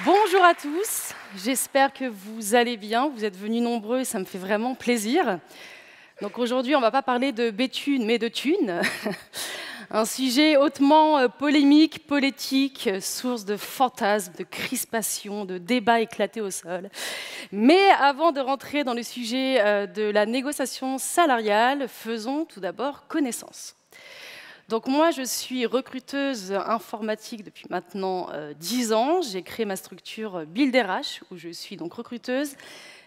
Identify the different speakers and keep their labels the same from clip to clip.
Speaker 1: Bonjour à tous, j'espère que vous allez bien, vous êtes venus nombreux et ça me fait vraiment plaisir. Donc aujourd'hui, on ne va pas parler de béthune, mais de thunes. Un sujet hautement polémique, politique, source de fantasmes, de crispations, de débats éclatés au sol. Mais avant de rentrer dans le sujet de la négociation salariale, faisons tout d'abord connaissance. Donc moi, je suis recruteuse informatique depuis maintenant 10 ans. J'ai créé ma structure Build RH, où je suis donc recruteuse,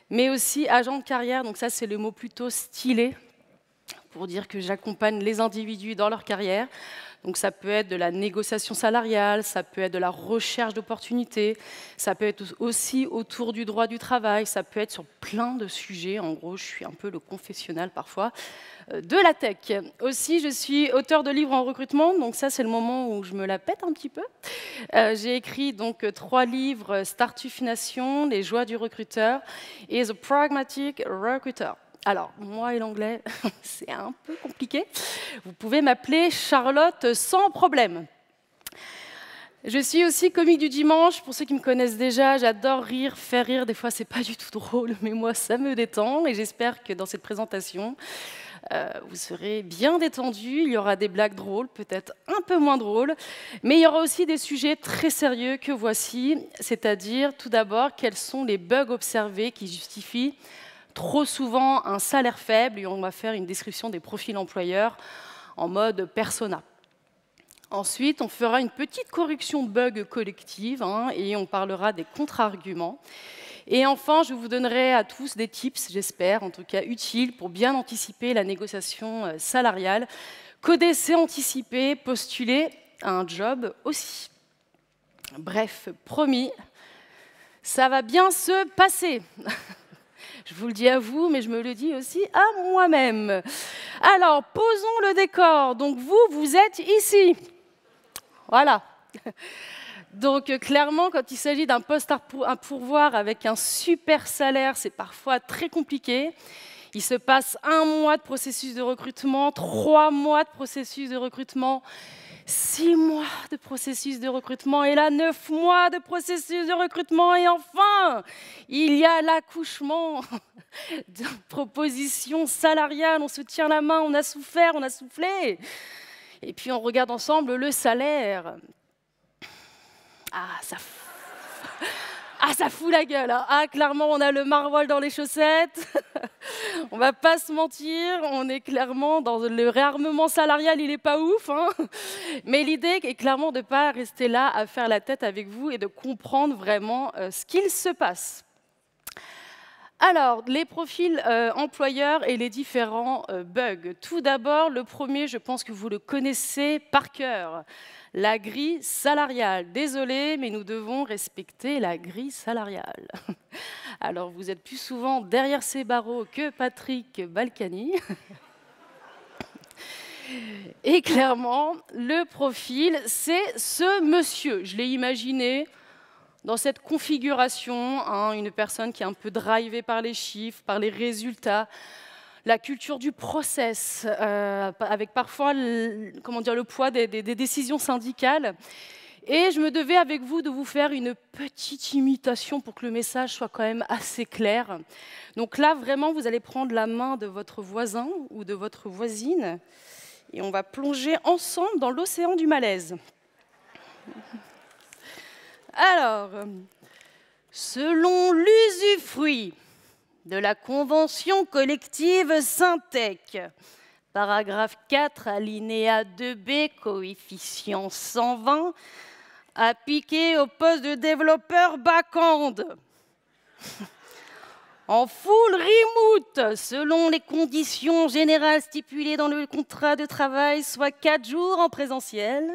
Speaker 1: mais aussi agent de carrière. Donc ça, c'est le mot plutôt stylé pour dire que j'accompagne les individus dans leur carrière. Donc ça peut être de la négociation salariale, ça peut être de la recherche d'opportunités, ça peut être aussi autour du droit du travail, ça peut être sur plein de sujets. En gros, je suis un peu le confessionnal parfois de la tech. Aussi, je suis auteure de livres en recrutement, donc ça, c'est le moment où je me la pète un petit peu. J'ai écrit donc 3 livres, Startufination, Les joies du recruteur et The Pragmatic Recruiter. Alors, moi et l'anglais, c'est un peu compliqué. Vous pouvez m'appeler Charlotte sans problème. Je suis aussi comique du dimanche. Pour ceux qui me connaissent déjà, j'adore rire, faire rire. Des fois, c'est pas du tout drôle, mais moi, ça me détend. Et j'espère que dans cette présentation, vous serez bien détendus. Il y aura des blagues drôles, peut-être un peu moins drôles. Mais il y aura aussi des sujets très sérieux que voici. C'est-à-dire, tout d'abord, quels sont les bugs observés qui justifient trop souvent un salaire faible, et on va faire une description des profils employeurs en mode persona. Ensuite, on fera une petite correction de bugs collective et on parlera des contre-arguments. Et enfin, je vous donnerai à tous des tips, j'espère, en tout cas utiles, pour bien anticiper la négociation salariale. Coder, c'est anticiper, postuler à un job aussi. Bref, promis, ça va bien se passer. Je vous le dis à vous, mais je me le dis aussi à moi-même. Alors, posons le décor. Donc, vous êtes ici. Voilà. Donc, clairement, quand il s'agit d'un poste à pourvoir avec un super salaire, c'est parfois très compliqué. Il se passe 1 mois de processus de recrutement, 3 mois de processus de recrutement, 6 mois de processus de recrutement, et là, 9 mois de processus de recrutement, et enfin, il y a l'accouchement d'une proposition salariale. On se tient la main, on a souffert, on a soufflé, et puis on regarde ensemble le salaire. Ça fout la gueule. Ah, clairement, on a le maroilles dans les chaussettes. On va pas se mentir, on est clairement dans le réarmement salarial, il est pas ouf. Mais l'idée est clairement de ne pas rester là à faire la tête avec vous et de comprendre vraiment ce qu'il se passe. Alors, les profils employeurs et les différents bugs. Tout d'abord, le premier, je pense que vous le connaissez par cœur. La grille salariale. Désolé, mais nous devons respecter la grille salariale. Alors, vous êtes plus souvent derrière ces barreaux que Patrick Balkany. Et clairement, le profil, c'est ce monsieur. Je l'ai imaginé dans cette configuration, une personne qui est un peu drivée par les chiffres, par les résultats, la culture du process, avec parfois le poids des décisions syndicales. Et je me devais avec vous de vous faire une petite imitation pour que le message soit quand même assez clair. Donc là, vraiment, vous allez prendre la main de votre voisin ou de votre voisine et on va plonger ensemble dans l'océan du malaise. Alors, selon l'usufruit de la convention collective Syntec, paragraphe 4, alinéa 2B, coefficient 120, appliqué au poste de développeur back-end. En full remote, selon les conditions générales stipulées dans le contrat de travail, soit 4 jours en présentiel,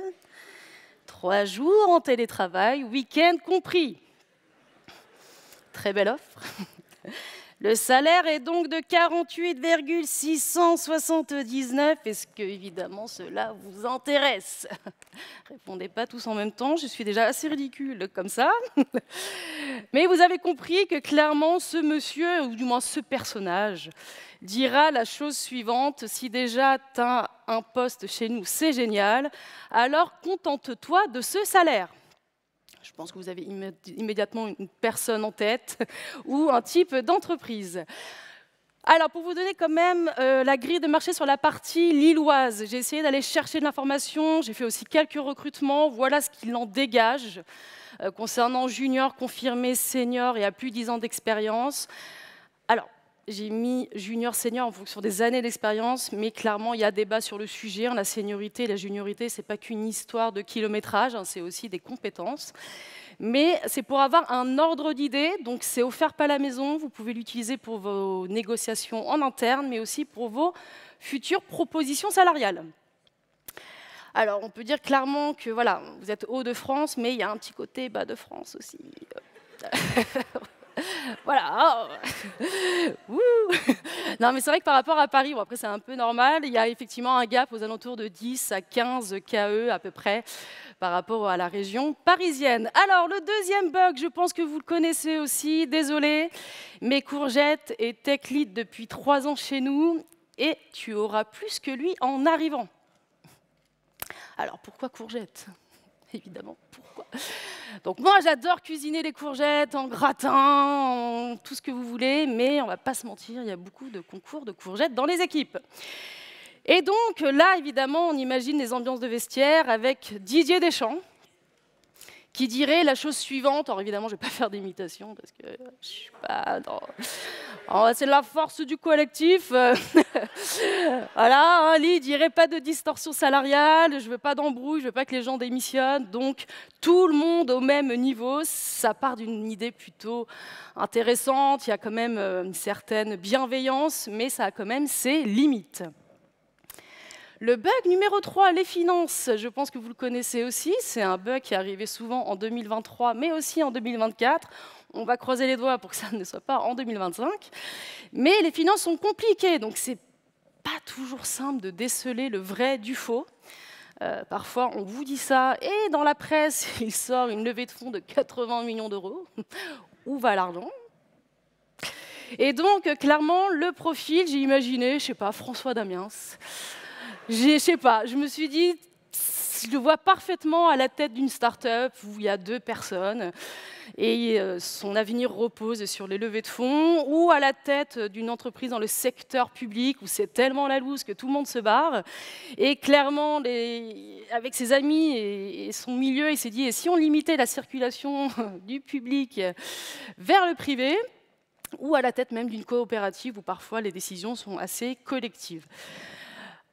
Speaker 1: 3 jours en télétravail, week-end compris. Très belle offre. Le salaire est donc de 48,679. Est-ce que, évidemment, cela vous intéresse? Répondez pas tous en même temps, je suis déjà assez ridicule comme ça. Mais vous avez compris que, clairement, ce monsieur, ou du moins ce personnage, dira la chose suivante: si déjà tu as un poste chez nous, c'est génial, alors contente-toi de ce salaire. Je pense que vous avez immédiatement une personne en tête ou un type d'entreprise. Alors, pour vous donner quand même la grille de marché sur la partie lilloise, j'ai essayé d'aller chercher de l'information, j'ai fait aussi quelques recrutements, voilà ce qu'il en dégage concernant junior, confirmé, senior et à plus de 10 ans d'expérience. Alors, j'ai mis junior, senior en fonction des années d'expérience, mais clairement, il y a débat sur le sujet. La seniorité et la juniorité, ce n'est pas qu'une histoire de kilométrage, hein, c'est aussi des compétences. Mais c'est pour avoir un ordre d'idée, donc c'est offert par la maison, vous pouvez l'utiliser pour vos négociations en interne, mais aussi pour vos futures propositions salariales. Alors, on peut dire clairement que voilà, vous êtes Hauts-de-France, mais il y a un petit côté bas de France aussi. Voilà. Non, mais c'est vrai que par rapport à Paris, bon, après c'est un peu normal, il y a effectivement un gap aux alentours de 10 à 15 KE à peu près par rapport à la région parisienne. Alors, le deuxième bug, je pense que vous le connaissez aussi, désolé, mais Courgette est tech lead depuis 3 ans chez nous et tu auras plus que lui en arrivant. Alors, pourquoi Courgette ? Évidemment, pourquoi? Donc moi, j'adore cuisiner les courgettes en gratin, en tout ce que vous voulez, mais on ne va pas se mentir, il y a beaucoup de concours de courgettes dans les équipes. Et donc là, évidemment, on imagine les ambiances de vestiaire avec Didier Deschamps, qui dirait la chose suivante. Alors évidemment, je ne vais pas faire d'imitation, parce que je ne suis pas dans... Oh, c'est la force du collectif. Voilà, hein, il dirait pas de distorsion salariale, je ne veux pas d'embrouille, je ne veux pas que les gens démissionnent. Donc, tout le monde au même niveau, ça part d'une idée plutôt intéressante. Il y a quand même une certaine bienveillance, mais ça a quand même ses limites. Le bug numéro 3, les finances, je pense que vous le connaissez aussi. C'est un bug qui est arrivé souvent en 2023, mais aussi en 2024. On va croiser les doigts pour que ça ne soit pas en 2025. Mais les finances sont compliquées, donc c'est pas toujours simple de déceler le vrai du faux. Parfois, on vous dit ça, et dans la presse, il sort une levée de fonds de 80 millions d'euros. Où va l'argent ? Et donc, clairement, le profil, j'ai imaginé, je ne sais pas, François Damiens. Je sais pas, je me suis dit, je le vois parfaitement à la tête d'une start-up où il y a 2 personnes et son avenir repose sur les levées de fonds, ou à la tête d'une entreprise dans le secteur public où c'est tellement la loose que tout le monde se barre. Et clairement, avec ses amis et son milieu, il s'est dit, et si on limitait la circulation du public vers le privé, ou à la tête même d'une coopérative où parfois les décisions sont assez collectives.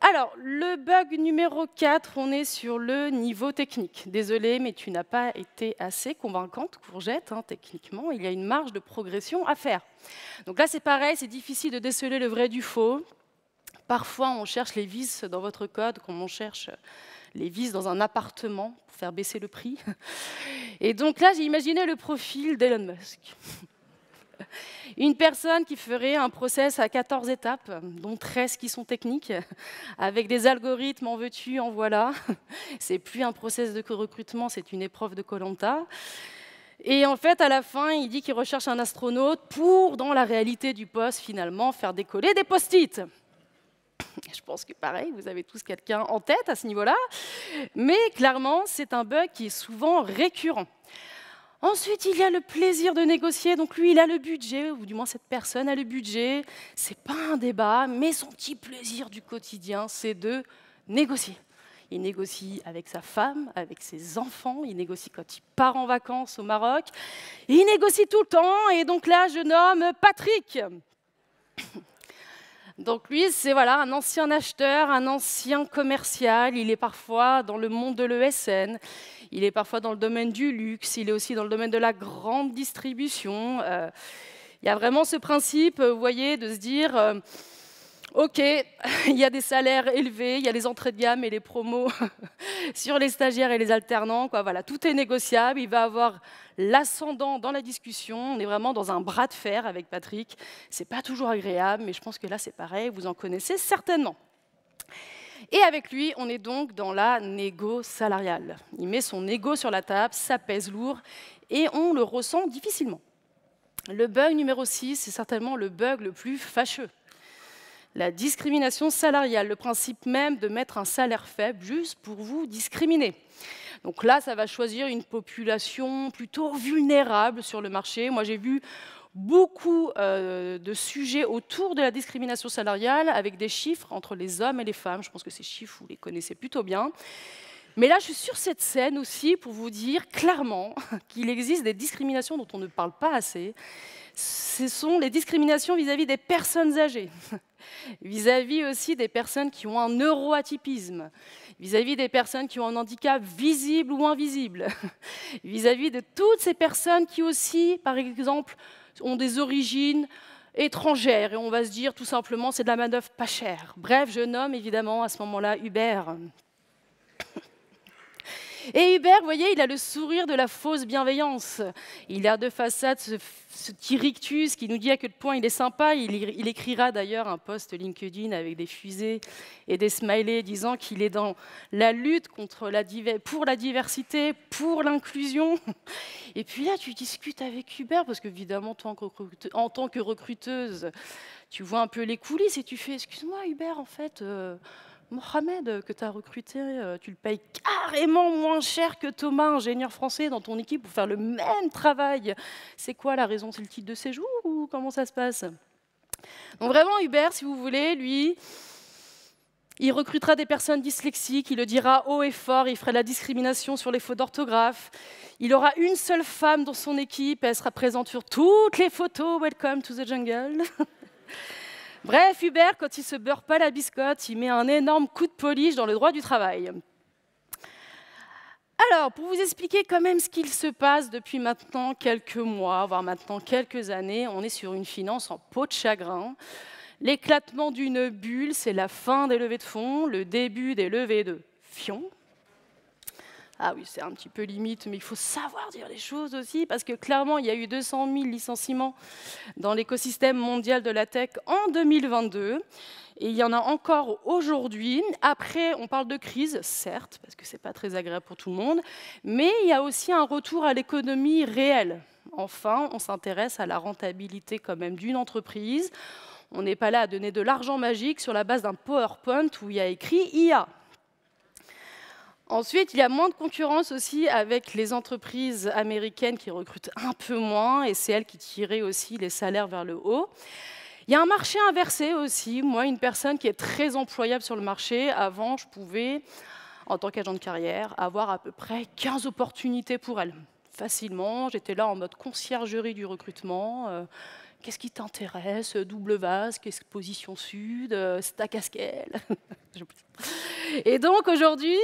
Speaker 1: Alors, le bug numéro 4, on est sur le niveau technique. Désolée, mais tu n'as pas été assez convaincante, Courgette, hein, techniquement. Il y a une marge de progression à faire. Donc là, c'est pareil, c'est difficile de déceler le vrai du faux. Parfois, on cherche les vis dans votre code, comme on cherche les vis dans un appartement pour faire baisser le prix. Et donc là, j'ai imaginé le profil d'Elon Musk. Une personne qui ferait un process à 14 étapes, dont 13 qui sont techniques, avec des algorithmes en veux-tu, en voilà. C'est plus un process de recrutement, c'est une épreuve de Koh-Lanta. Et en fait, à la fin, il dit qu'il recherche un astronaute pour, dans la réalité du poste, finalement, faire décoller des post-it. Je pense que pareil, vous avez tous quelqu'un en tête à ce niveau-là. Mais clairement, c'est un bug qui est souvent récurrent. Ensuite, il y a le plaisir de négocier. Donc lui, il a le budget, ou du moins cette personne a le budget. Ce n'est pas un débat, mais son petit plaisir du quotidien, c'est de négocier. Il négocie avec sa femme, avec ses enfants, il négocie quand il part en vacances au Maroc. Il négocie tout le temps, et donc là, je nomme Patrick. Donc lui, c'est voilà, un ancien acheteur, un ancien commercial. Il est parfois dans le monde de l'ESN, il est parfois dans le domaine du luxe, il est aussi dans le domaine de la grande distribution. Il y a vraiment ce principe, vous voyez, de se dire OK, il y a des salaires élevés, il y a les entrées de gamme et les promos sur les stagiaires et les alternants. Quoi. Voilà, tout est négociable, il va avoir l'ascendant dans la discussion. On est vraiment dans un bras de fer avec Patrick. Ce n'est pas toujours agréable, mais je pense que là, c'est pareil, vous en connaissez certainement. Et avec lui, on est donc dans la négo salariale. Il met son ego sur la table, ça pèse lourd, et on le ressent difficilement. Le bug numéro 6, c'est certainement le bug le plus fâcheux. La discrimination salariale, le principe même de mettre un salaire faible juste pour vous discriminer. Donc là, ça va choisir une population plutôt vulnérable sur le marché. Moi, j'ai vu beaucoup de sujets autour de la discrimination salariale avec des chiffres entre les hommes et les femmes. Je pense que ces chiffres, vous les connaissez plutôt bien. Mais là, je suis sur cette scène aussi pour vous dire clairement qu'il existe des discriminations dont on ne parle pas assez. Ce sont les discriminations vis-à-vis des personnes âgées, vis-à-vis aussi des personnes qui ont un neuroatypisme, vis-à-vis des personnes qui ont un handicap visible ou invisible, vis-à-vis de toutes ces personnes qui aussi, par exemple, ont des origines étrangères. Et on va se dire tout simplement, c'est de la main-d'œuvre pas chère. Bref, je nomme évidemment à ce moment-là Hubert. Et Hubert, vous voyez, il a le sourire de la fausse bienveillance. Il a de façade ce petit rictus qui nous dit à quel point il est sympa. Il écrira d'ailleurs un post LinkedIn avec des fusées et des smileys disant qu'il est dans la lutte pour la diversité, pour l'inclusion. Et puis là, tu discutes avec Hubert, parce qu'évidemment, en tant que recruteuse, tu vois un peu les coulisses et tu fais « Excuse-moi Hubert, en fait... Mohamed, que tu as recruté, tu le payes carrément moins cher que Thomas, ingénieur français, dans ton équipe pour faire le même travail. C'est quoi la raison? C'est le titre de séjour ou comment ça se passe? Donc vraiment, Hubert, si vous voulez, lui, il recrutera des personnes dyslexiques, il le dira haut et fort, il fera la discrimination sur les fautes d'orthographe. Il aura une seule femme dans son équipe, elle sera présente sur toutes les photos « Welcome to the jungle ». Bref, Hubert, quand il ne se beurre pas la biscotte, il met un énorme coup de polish dans le droit du travail. Alors, pour vous expliquer quand même ce qu'il se passe depuis maintenant quelques mois, voire maintenant quelques années, on est sur une finance en peau de chagrin. L'éclatement d'une bulle, c'est la fin des levées de fonds, le début des levées de fion. Ah oui, c'est un petit peu limite, mais il faut savoir dire les choses aussi, parce que clairement, il y a eu 200 000 licenciements dans l'écosystème mondial de la tech en 2022, et il y en a encore aujourd'hui. Après, on parle de crise, certes, parce que ce n'est pas très agréable pour tout le monde, mais il y a aussi un retour à l'économie réelle. Enfin, on s'intéresse à la rentabilité quand même d'une entreprise. On n'est pas là à donner de l'argent magique sur la base d'un PowerPoint où il y a écrit IA. Ensuite, il y a moins de concurrence aussi avec les entreprises américaines qui recrutent un peu moins, et c'est elles qui tiraient aussi les salaires vers le haut. Il y a un marché inversé aussi. Moi, une personne qui est très employable sur le marché, avant, je pouvais, en tant qu'agent de carrière, avoir à peu près 15 opportunités pour elle. Facilement, j'étais là en mode conciergerie du recrutement. Qu'est-ce qui t'intéresse? Double vasque, exposition sud, stack à scale. Et donc aujourd'hui,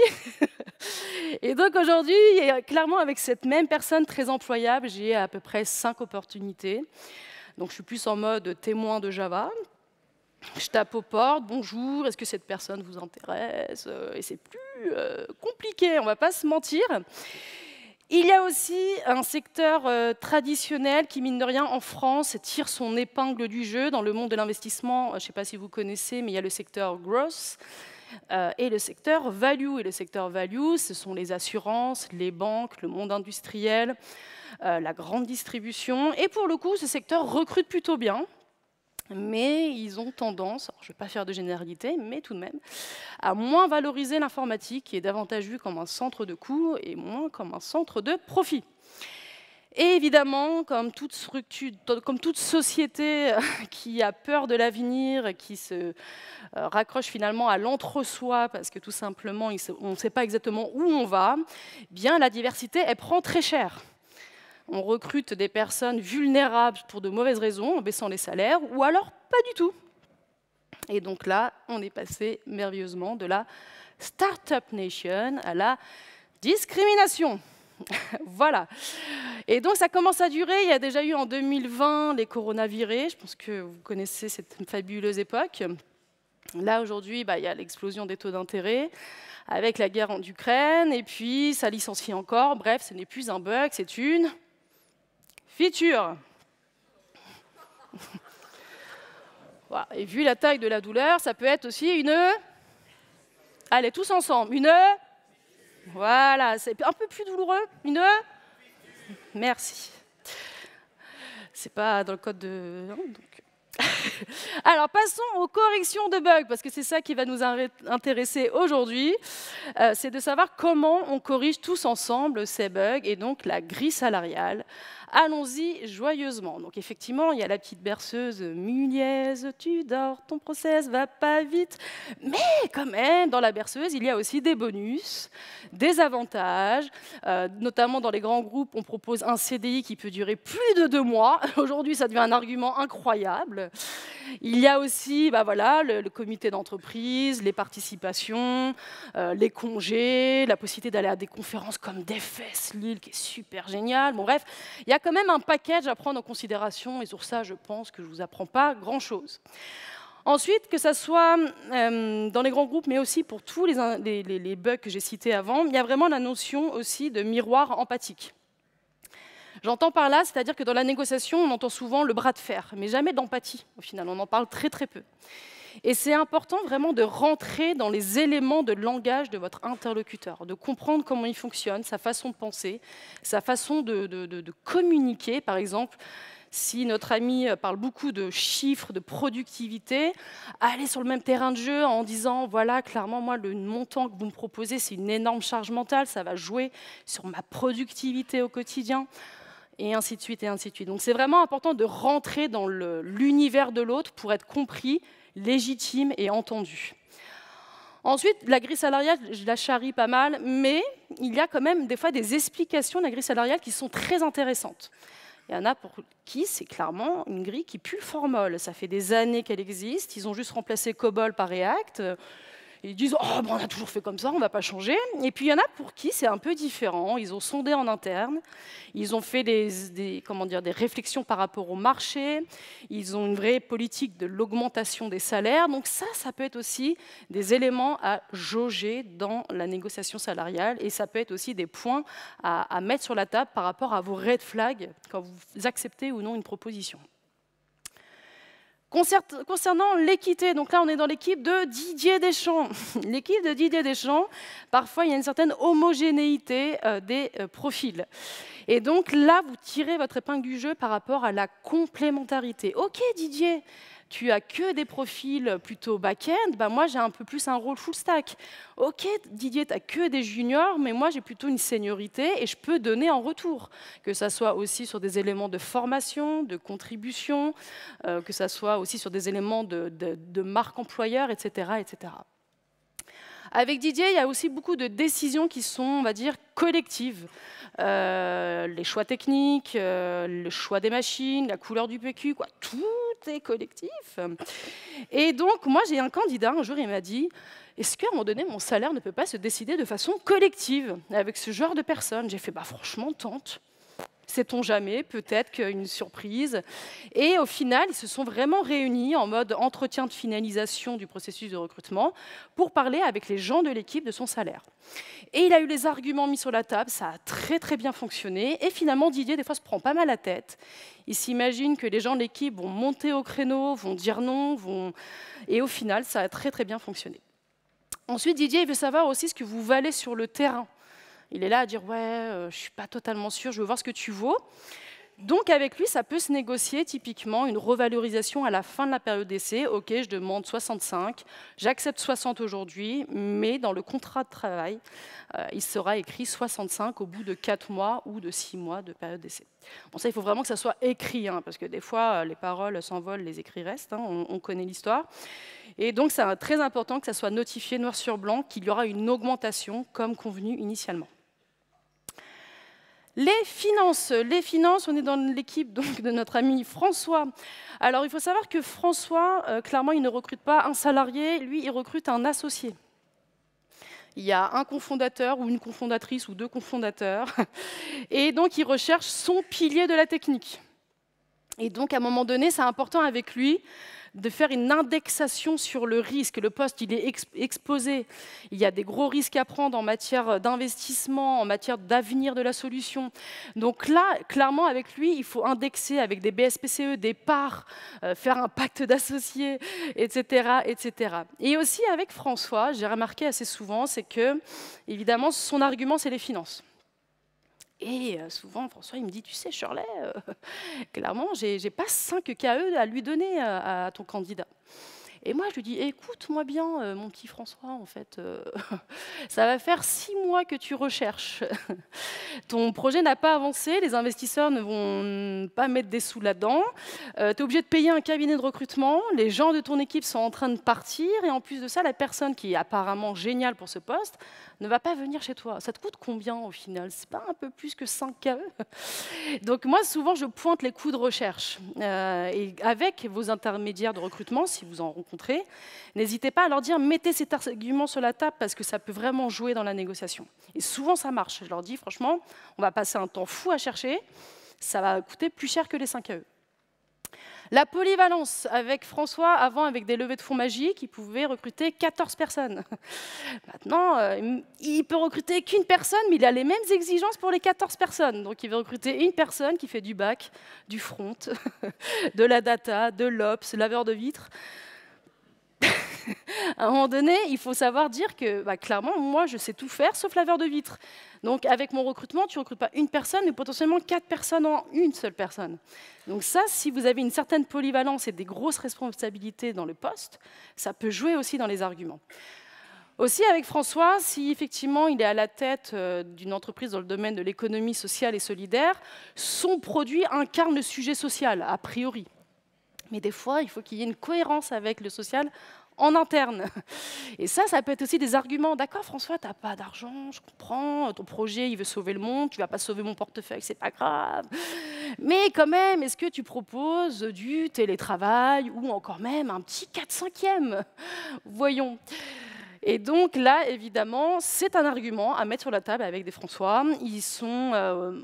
Speaker 1: clairement, avec cette même personne très employable, j'ai à peu près 5 opportunités. Donc je suis plus en mode témoin de Java. Je tape aux portes, bonjour, est-ce que cette personne vous intéresse? Et c'est plus compliqué, on ne va pas se mentir. Il y a aussi un secteur traditionnel qui, mine de rien, en France, tire son épingle du jeu dans le monde de l'investissement. Je ne sais pas si vous connaissez, mais il y a le secteur growth et le secteur value. Et le secteur value, ce sont les assurances, les banques, le monde industriel, la grande distribution. Et pour le coup, ce secteur recrute plutôt bien. Mais ils ont tendance, alors je ne vais pas faire de généralité, mais tout de même, à moins valoriser l'informatique, qui est davantage vue comme un centre de coûts et moins comme un centre de profit. Et évidemment, comme toute société qui a peur de l'avenir, qui se raccroche finalement à l'entre-soi, parce que tout simplement, on ne sait pas exactement où on va, bien la diversité, elle prend très cher. On recrute des personnes vulnérables pour de mauvaises raisons, en baissant les salaires, ou alors pas du tout. Et donc là, on est passé merveilleusement de la Startup Nation à la discrimination. Voilà. Et donc ça commence à durer. Il y a déjà eu en 2020 les coronavirus. Je pense que vous connaissez cette fabuleuse époque. Là, aujourd'hui, il y a l'explosion des taux d'intérêt avec la guerre en Ukraine. Et puis, ça licencie encore. Bref, ce n'est plus un bug, c'est une feature. Voilà. Et vu la taille de la douleur, ça peut être aussi une... Allez, tous ensemble. Une... Voilà, c'est un peu plus douloureux. Une... Merci. C'est pas dans le code de... Non, donc... Alors, passons aux corrections de bugs, parce que c'est ça qui va nous intéresser aujourd'hui. c'est de savoir comment on corrige tous ensemble ces bugs et donc la grille salariale. Allons-y joyeusement. Donc effectivement, il y a la petite berceuse Muliez, tu dors, ton process va pas vite. Mais quand même, dans la berceuse, il y a aussi des bonus, des avantages. Notamment dans les grands groupes, on propose un CDI qui peut durer plus de 2 mois. Aujourd'hui, ça devient un argument incroyable. Il y a aussi voilà, le comité d'entreprise, les participations, les congés, la possibilité d'aller à des conférences comme DEFES Lille, qui est super génial. Bon, bref, il y a quand même un package à prendre en considération, et sur ça, je pense que je ne vous apprends pas grand-chose. Ensuite, que ce soit dans les grands groupes, mais aussi pour tous les bugs que j'ai cités avant, il y a vraiment la notion aussi de miroir empathique. J'entends par là, c'est-à-dire que dans la négociation, on entend souvent le bras de fer, mais jamais d'empathie, au final, on en parle très très peu. Et c'est important vraiment de rentrer dans les éléments de langage de votre interlocuteur, de comprendre comment il fonctionne, sa façon de penser, sa façon de communiquer. Par exemple, si notre ami parle beaucoup de chiffres, de productivité, allez sur le même terrain de jeu en disant, voilà, clairement, moi, le montant que vous me proposez, c'est une énorme charge mentale, ça va jouer sur ma productivité au quotidien. Et ainsi de suite, et ainsi de suite. Donc c'est vraiment important de rentrer dans l'univers de l'autre pour être compris, légitime et entendu. Ensuite, la grille salariale, je la charrie pas mal, mais il y a quand même des fois des explications de la grille salariale qui sont très intéressantes. Il y en a pour qui c'est clairement une grille qui pue le formol. Ça fait des années qu'elle existe, ils ont juste remplacé COBOL par React. Ils disent « Oh, on a toujours fait comme ça, on ne va pas changer ». Et puis il y en a pour qui c'est un peu différent. Ils ont sondé en interne, ils ont fait des réflexions par rapport au marché, ils ont une vraie politique de l'augmentation des salaires. Donc ça peut être aussi des éléments à jauger dans la négociation salariale et ça peut être aussi des points à mettre sur la table par rapport à vos red flags quand vous acceptez ou non une proposition. Concernant l'équité, donc là on est dans l'équipe de Didier Deschamps. L'équipe de Didier Deschamps, parfois il y a une certaine homogénéité des profils. Et donc là vous tirez votre épingle du jeu par rapport à la complémentarité. Ok Didier, tu as que des profils plutôt back-end, bah moi j'ai un peu plus un rôle full stack. Ok Didier, tu n'as que des juniors, mais moi j'ai plutôt une seniorité et je peux donner en retour. Que ça soit aussi sur des éléments de formation, de contribution, que ça soit aussi sur des éléments de marque employeur, etc., etc. Avec Didier, il y a aussi beaucoup de décisions qui sont, on va dire, collectives. Les choix techniques, le choix des machines, la couleur du PQ, quoi, tout est collectif. Et donc, moi, j'ai un candidat, un jour, il m'a dit « Est-ce qu'à un moment donné, mon salaire ne peut pas se décider de façon collective avec ce genre de personnes ?» J'ai fait « Bah, franchement, tente. » Sait-on jamais, peut-être qu'une surprise. Et au final, ils se sont vraiment réunis en mode entretien de finalisation du processus de recrutement pour parler avec les gens de l'équipe de son salaire. Et il a eu les arguments mis sur la table, ça a très très bien fonctionné. Et finalement, Didier, des fois, se prend pas mal la tête. Il s'imagine que les gens de l'équipe vont monter au créneau, vont dire non, et au final, ça a très très bien fonctionné. Ensuite, Didier, il veut savoir aussi ce que vous valez sur le terrain. Il est là à dire « ouais, je ne suis pas totalement sûr, je veux voir ce que tu vaux ». Donc avec lui, ça peut se négocier typiquement une revalorisation à la fin de la période d'essai. Ok, je demande 65, j'accepte 60 aujourd'hui, mais dans le contrat de travail, il sera écrit 65 au bout de 4 mois ou de 6 mois de période d'essai. Bon, ça, il faut vraiment que ça soit écrit, hein, parce que des fois, les paroles s'envolent, les écrits restent, hein, on connaît l'histoire. Et donc, c'est très important que ça soit notifié noir sur blanc qu'il y aura une augmentation comme convenu initialement. Les finances, on est dans l'équipe de notre ami François. Alors, il faut savoir que François, clairement, il ne recrute pas un salarié, lui, il recrute un associé. Il y a un cofondateur ou une cofondatrice ou 2 cofondateurs, et donc il recherche son pilier de la technique. Et donc, à un moment donné, c'est important avec lui de faire une indexation sur le risque. Le poste, il est exposé. Il y a des gros risques à prendre en matière d'investissement, en matière d'avenir de la solution. Donc là, clairement, avec lui, il faut indexer avec des BSPCE, des parts, faire un pacte d'associés, etc., etc. Et aussi avec François, j'ai remarqué assez souvent, c'est que, évidemment, son argument, c'est les finances. Et souvent, François, il me dit, tu sais, Shirley, clairement, j'ai pas 5 KE à lui donner à ton candidat. Et moi, je lui dis, écoute-moi bien, mon petit François, en fait, ça va faire 6 mois que tu recherches. Ton projet n'a pas avancé, les investisseurs ne vont pas mettre des sous là-dedans. Tu es obligé de payer un cabinet de recrutement, les gens de ton équipe sont en train de partir, et en plus de ça, la personne qui est apparemment géniale pour ce poste ne va pas venir chez toi. Ça te coûte combien au final? C'est pas un peu plus que 5 KE? Donc moi, souvent, je pointe les coûts de recherche. Et avec vos intermédiaires de recrutement, si vous en rencontrez, n'hésitez pas à leur dire, mettez cet argument sur la table parce que ça peut vraiment jouer dans la négociation. Et souvent, ça marche. Je leur dis, franchement, on va passer un temps fou à chercher, ça va coûter plus cher que les 5 KE. La polyvalence, avec François, avant, avec des levées de fonds magiques, il pouvait recruter 14 personnes. Maintenant, il peut recruter qu'une personne, mais il a les mêmes exigences pour les 14 personnes. Donc, il veut recruter une personne qui fait du back, du front, de la data, de l'ops, laveur de vitres. À un moment donné, il faut savoir dire que, clairement, moi, je sais tout faire, sauf laveur de vitres. Donc, avec mon recrutement, tu ne recrutes pas une personne, mais potentiellement 4 personnes en une seule personne. Donc ça, si vous avez une certaine polyvalence et des grosses responsabilités dans le poste, ça peut jouer aussi dans les arguments. Aussi, avec François, si effectivement il est à la tête d'une entreprise dans le domaine de l'économie sociale et solidaire, son produit incarne le sujet social, a priori. Mais des fois, il faut qu'il y ait une cohérence avec le social en interne. Et ça peut être aussi des arguments. D'accord, François, tu n'as pas d'argent, je comprends, ton projet, il veut sauver le monde, tu ne vas pas sauver mon portefeuille, c'est pas grave. Mais quand même, est-ce que tu proposes du télétravail ou encore même un petit 4/5e? Voyons. Et donc là, évidemment, c'est un argument à mettre sur la table avec des François. Ils sont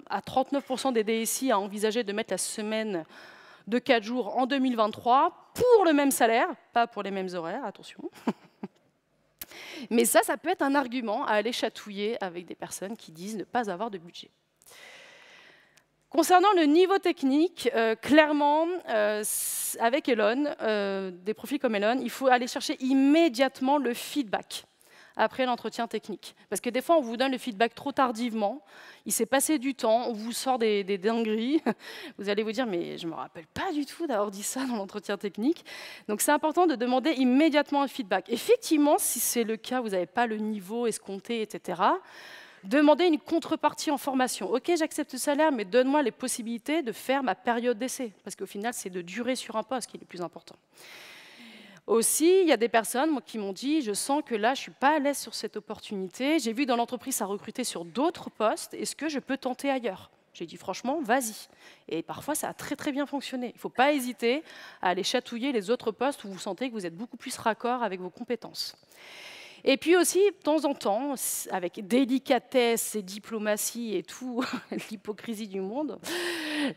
Speaker 1: à 39% des DSI à envisager de mettre la semaine de 4 jours en 2023 pour le même salaire, pas pour les mêmes horaires, attention. Mais ça peut être un argument à aller chatouiller avec des personnes qui disent ne pas avoir de budget. Concernant le niveau technique, clairement, avec Elon, des profils comme Elon, il faut aller chercher immédiatement le feedback après l'entretien technique. Parce que des fois, on vous donne le feedback trop tardivement, il s'est passé du temps, on vous sort des dingueries, vous allez vous dire « mais je ne me rappelle pas du tout d'avoir dit ça dans l'entretien technique ». Donc c'est important de demander immédiatement un feedback. Effectivement, si c'est le cas, vous n'avez pas le niveau escompté, etc., demandez une contrepartie en formation. Ok, j'accepte le salaire, mais donne-moi les possibilités de faire ma période d'essai. Parce qu'au final, c'est de durer sur un poste qui est le plus important. Aussi, il y a des personnes qui m'ont dit « je sens que là, je ne suis pas à l'aise sur cette opportunité. J'ai vu dans l'entreprise, ça recruter sur d'autres postes. Est-ce que je peux tenter ailleurs ?» J'ai dit « franchement, vas-y ». Et parfois, ça a très, très bien fonctionné. Il ne faut pas hésiter à aller chatouiller les autres postes où vous sentez que vous êtes beaucoup plus raccord avec vos compétences. Et puis aussi, de temps en temps, avec délicatesse et diplomatie et tout, l'hypocrisie du monde,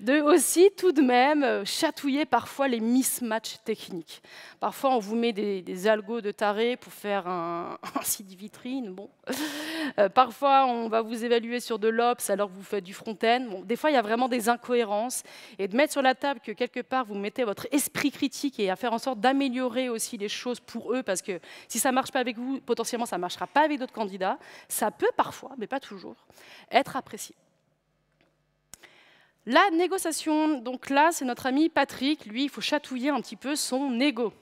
Speaker 1: de aussi tout de même chatouiller parfois les mismatchs techniques. Parfois, on vous met des algos de tarés pour faire un site vitrine. Bon. Parfois, on va vous évaluer sur de l'ops alors que vous faites du front-end. Bon, des fois, il y a vraiment des incohérences. Et de mettre sur la table que quelque part, vous mettez votre esprit critique et à faire en sorte d'améliorer aussi les choses pour eux, parce que si ça ne marche pas avec vous, potentiellement, ça ne marchera pas avec d'autres candidats. Ça peut parfois, mais pas toujours, être apprécié. La négociation, donc là, c'est notre ami Patrick. Lui, il faut chatouiller un petit peu son ego.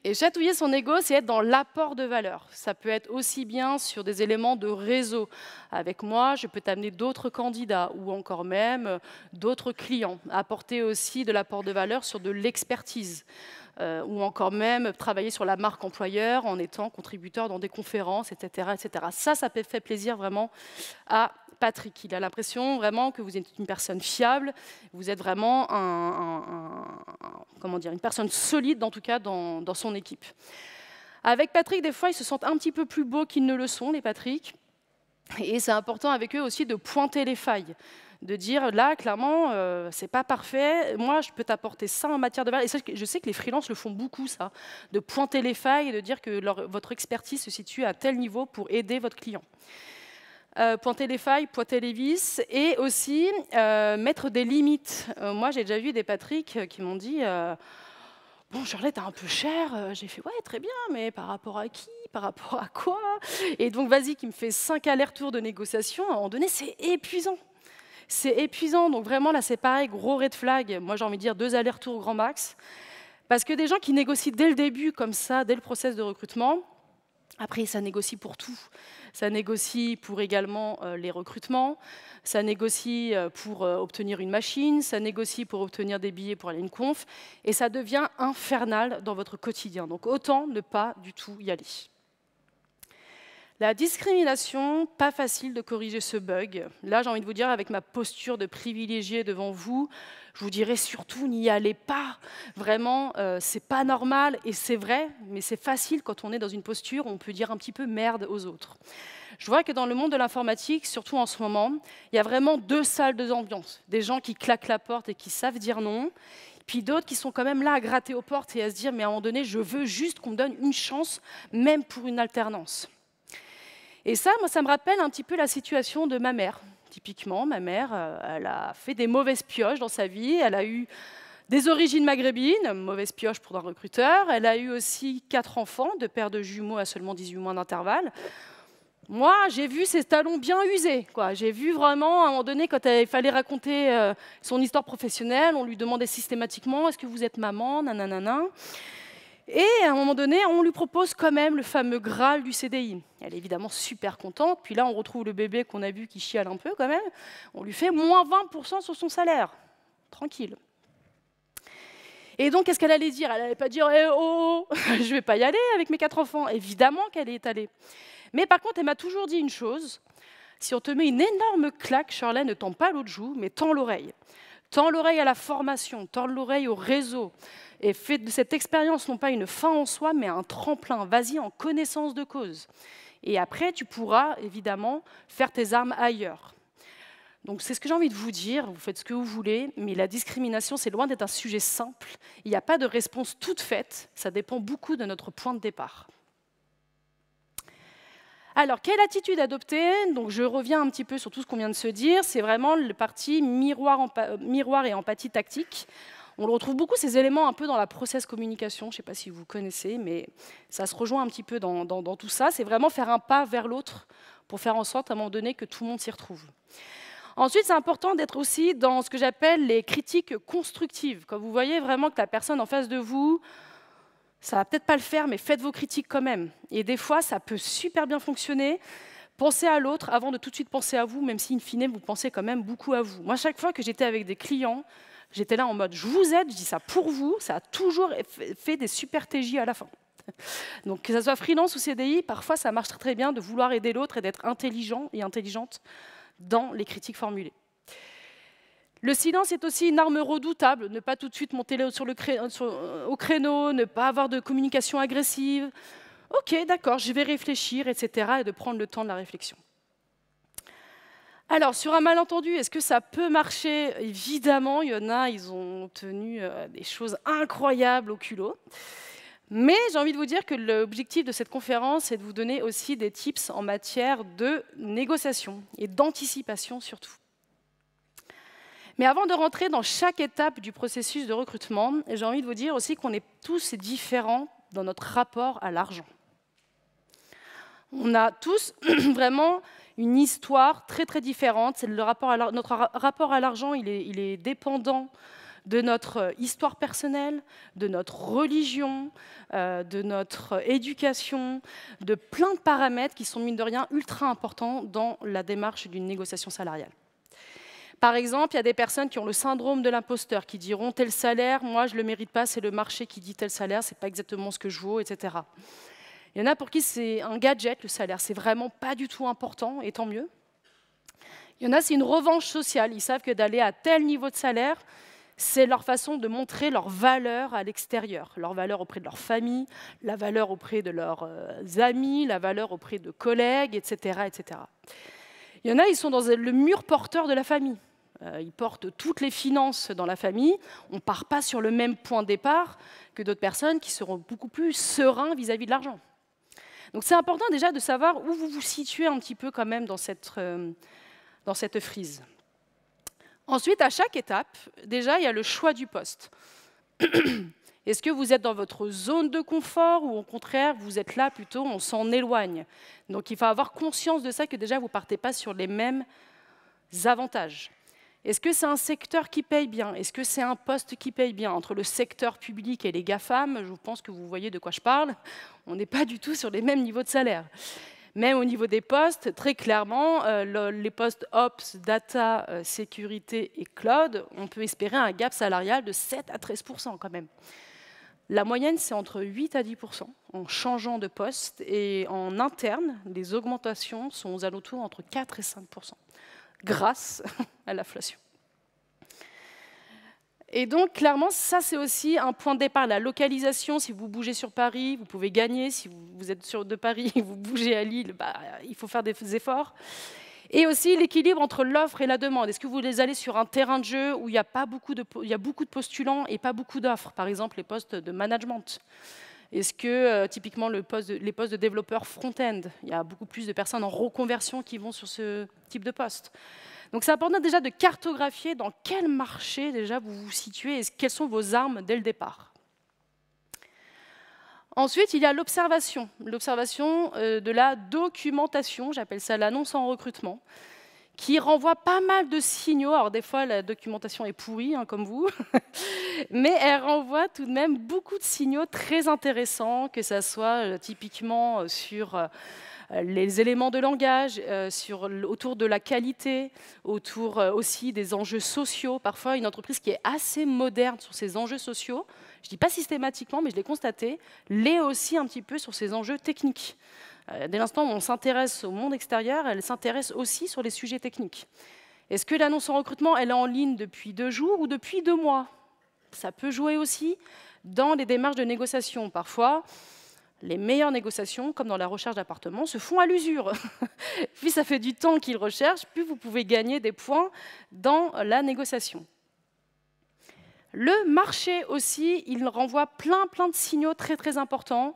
Speaker 1: Et chatouiller son ego, c'est être dans l'apport de valeur. Ça peut être aussi bien sur des éléments de réseau. Avec moi, je peux t'amener d'autres candidats ou encore même d'autres clients. Apporter aussi de l'apport de valeur sur de l'expertise. Ou encore même travailler sur la marque employeur en étant contributeur dans des conférences, etc. etc. Ça peut faire plaisir vraiment à Patrick. Il a l'impression vraiment que vous êtes une personne fiable, vous êtes vraiment une personne solide, en tout cas, dans son équipe. Avec Patrick, des fois, ils se sentent un petit peu plus beaux qu'ils ne le sont, les Patrick. Et c'est important avec eux aussi de pointer les failles. De dire, là, clairement, c'est pas parfait, moi, je peux t'apporter ça en matière de valeur. Et ça, je sais que les freelances le font beaucoup, ça, de pointer les failles et de dire que votre expertise se situe à tel niveau pour aider votre client. Pointer les failles, pointer les vices et aussi mettre des limites. Moi, j'ai déjà vu des Patrick qui m'ont dit « Bon, Charlotte, t'es un peu cher. » J'ai fait « Ouais, très bien, mais par rapport à qui? Par rapport à quoi ?» Et donc, vas-y, qui me fait 5 allers-retours de négociation, à un moment donné, c'est épuisant. C'est épuisant, donc vraiment, là, c'est pareil, gros red flag. Moi, j'ai envie de dire 2 allers-retours grand max. Parce que des gens qui négocient dès le début, comme ça, dès le process de recrutement, après, ça négocie pour tout. Ça négocie pour également les recrutements, ça négocie pour obtenir une machine, ça négocie pour obtenir des billets pour aller à une conf, et ça devient infernal dans votre quotidien. Donc autant ne pas du tout y aller. La discrimination, pas facile de corriger ce bug. Là, j'ai envie de vous dire, avec ma posture de privilégié devant vous, je vous dirais surtout, n'y allez pas. Vraiment, c'est pas normal, et c'est vrai, mais c'est facile quand on est dans une posture où on peut dire un petit peu merde aux autres. Je vois que dans le monde de l'informatique, surtout en ce moment, il y a vraiment deux salles d'ambiance. Des gens qui claquent la porte et qui savent dire non, puis d'autres qui sont quand même là à gratter aux portes et à se dire, mais à un moment donné, je veux juste qu'on me donne une chance, même pour une alternance. Et ça, moi, ça me rappelle un petit peu la situation de ma mère. Typiquement, ma mère, elle a fait des mauvaises pioches dans sa vie. Elle a eu des origines maghrébines, mauvaise pioche pour un recruteur. Elle a eu aussi 4 enfants, 2 paires de jumeaux à seulement 18 mois d'intervalle. Moi, j'ai vu ses talons bien usés. J'ai vu vraiment, à un moment donné, quand il fallait raconter son histoire professionnelle, on lui demandait systématiquement « Est-ce que vous êtes maman ?» nanana. Et à un moment donné, on lui propose quand même le fameux Graal du CDI. Elle est évidemment super contente. Puis là, on retrouve le bébé qu'on a vu qui chiale un peu quand même. On lui fait moins 20% sur son salaire. Tranquille. Et donc, qu'est-ce qu'elle allait dire? Elle n'allait pas dire eh, « oh, je ne vais pas y aller avec mes 4 enfants ». Évidemment qu'elle y est allée. Mais par contre, elle m'a toujours dit une chose. Si on te met une énorme claque, Shirley, ne tends pas l'autre joue, mais tends l'oreille. Tends l'oreille à la formation, tends l'oreille au réseau. Et fais de cette expérience non pas une fin en soi, mais un tremplin. Vas-y en connaissance de cause. Et après, tu pourras évidemment faire tes armes ailleurs. Donc c'est ce que j'ai envie de vous dire, vous faites ce que vous voulez, mais la discrimination, c'est loin d'être un sujet simple. Il n'y a pas de réponse toute faite, ça dépend beaucoup de notre point de départ. Alors, quelle attitude adopter? Donc, je reviens un petit peu sur tout ce qu'on vient de se dire. C'est vraiment le parti miroir et empathie tactique. On le retrouve beaucoup, ces éléments, un peu dans la process communication. Je ne sais pas si vous connaissez, mais ça se rejoint un petit peu dans tout ça. C'est vraiment faire un pas vers l'autre pour faire en sorte, à un moment donné, que tout le monde s'y retrouve. Ensuite, c'est important d'être aussi dans ce que j'appelle les critiques constructives. Quand vous voyez vraiment que la personne en face de vous, ça ne va peut-être pas le faire, mais faites vos critiques quand même. Et des fois, ça peut super bien fonctionner. Pensez à l'autre avant de tout de suite penser à vous, même si, in fine, vous pensez quand même beaucoup à vous. Moi, chaque fois que j'étais avec des clients, j'étais là en mode « je vous aide », je dis ça pour vous, ça a toujours fait des super TJ à la fin. Donc, que ce soit freelance ou CDI, parfois, ça marche très bien de vouloir aider l'autre et d'être intelligent et intelligente dans les critiques formulées. Le silence est aussi une arme redoutable, ne pas tout de suite monter au créneau, ne pas avoir de communication agressive. Ok, d'accord, je vais réfléchir, etc. et de prendre le temps de la réflexion. Alors, sur un malentendu, est-ce que ça peut marcher? Évidemment, il y en a, ils ont obtenu des choses incroyables au culot. Mais j'ai envie de vous dire que l'objectif de cette conférence, c'est de vous donner aussi des tips en matière de négociation et d'anticipation surtout. Mais avant de rentrer dans chaque étape du processus de recrutement, j'ai envie de vous dire aussi qu'on est tous différents dans notre rapport à l'argent. On a tous vraiment une histoire très très différente. Notre rapport à l'argent, il est dépendant de notre histoire personnelle, de notre religion, de notre éducation, de plein de paramètres qui sont, mine de rien, ultra importants dans la démarche d'une négociation salariale. Par exemple, il y a des personnes qui ont le syndrome de l'imposteur, qui diront tel salaire, moi je ne le mérite pas, c'est le marché qui dit tel salaire, ce n'est pas exactement ce que je vaux, etc. Il y en a pour qui c'est un gadget, le salaire, c'est vraiment pas du tout important, et tant mieux. Il y en a, c'est une revanche sociale, ils savent que d'aller à tel niveau de salaire, c'est leur façon de montrer leur valeur à l'extérieur, leur valeur auprès de leur famille, la valeur auprès de leurs amis, la valeur auprès de collègues, etc., etc. Il y en a, ils sont dans le mur porteur de la famille. Ils portent toutes les finances dans la famille. On ne part pas sur le même point de départ que d'autres personnes qui seront beaucoup plus sereins vis-à-vis de l'argent. Donc c'est important déjà de savoir où vous vous situez un petit peu quand même dans cette frise. Ensuite, à chaque étape, déjà, il y a le choix du poste. Est-ce que vous êtes dans votre zone de confort ou au contraire, vous êtes là plutôt, on s'en éloigne? Donc il faut avoir conscience de ça, que déjà, vous ne partez pas sur les mêmes avantages. Est-ce que c'est un secteur qui paye bien? Est-ce que c'est un poste qui paye bien? Entre le secteur public et les GAFAM, je pense que vous voyez de quoi je parle, on n'est pas du tout sur les mêmes niveaux de salaire. Même au niveau des postes, très clairement, les postes Ops, Data, Sécurité et Cloud, on peut espérer un gap salarial de 7 à 13% quand même. La moyenne, c'est entre 8 à 10% en changeant de poste. Et en interne, les augmentations sont aux alentours entre 4 et 5%, grâce à l'inflation. Et donc, clairement, ça, c'est aussi un point de départ. La localisation, si vous bougez sur Paris, vous pouvez gagner. Si vous êtes de Paris et vous bougez à Lille, il faut faire des efforts. Et aussi l'équilibre entre l'offre et la demande. Est-ce que vous allez sur un terrain de jeu où il y a beaucoup de postulants et pas beaucoup d'offres? Par exemple, les postes de management. Est-ce que, typiquement, les postes de développeurs front-end, il y a beaucoup plus de personnes en reconversion qui vont sur ce type de poste? Donc c'est important déjà de cartographier dans quel marché déjà vous vous situez et quelles sont vos armes dès le départ. Ensuite, il y a l'observation. L'observation de la documentation, j'appelle ça l'annonce en recrutement, qui renvoie pas mal de signaux. Alors des fois, la documentation est pourrie, hein, comme vous, mais elle renvoie tout de même beaucoup de signaux très intéressants, que ce soit typiquement sur les éléments de langage, autour de la qualité, autour aussi des enjeux sociaux. Parfois, une entreprise qui est assez moderne sur ses enjeux sociaux, je ne dis pas systématiquement, mais je l'ai constaté, l'est aussi un petit peu sur ses enjeux techniques. Dès l'instant où on s'intéresse au monde extérieur, elle s'intéresse aussi sur les sujets techniques. Est-ce que l'annonce en recrutement, elle est en ligne depuis 2 jours ou depuis 2 mois? Ça peut jouer aussi dans les démarches de négociation. Parfois, les meilleures négociations, comme dans la recherche d'appartements, se font à l'usure. Plus ça fait du temps qu'ils recherchent, plus vous pouvez gagner des points dans la négociation. Le marché aussi, il renvoie plein de signaux très importants,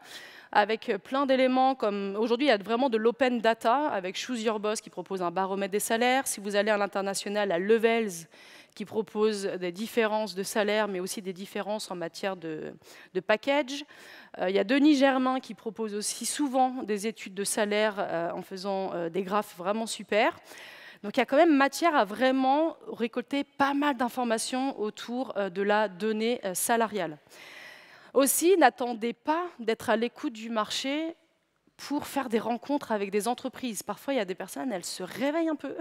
Speaker 1: avec plein d'éléments comme... Aujourd'hui, il y a vraiment de l'open data, avec Choose Your Boss qui propose un baromètre des salaires. Si vous allez à l'international, à Levels, qui propose des différences de salaire, mais aussi des différences en matière de package. Il y a Denis Germain qui propose aussi souvent des études de salaire en faisant des graphes vraiment super. Donc il y a quand même matière à vraiment récolter pas mal d'informations autour de la donnée salariale. Aussi, n'attendez pas d'être à l'écoute du marché pour faire des rencontres avec des entreprises. Parfois, il y a des personnes, elles se réveillent un peu.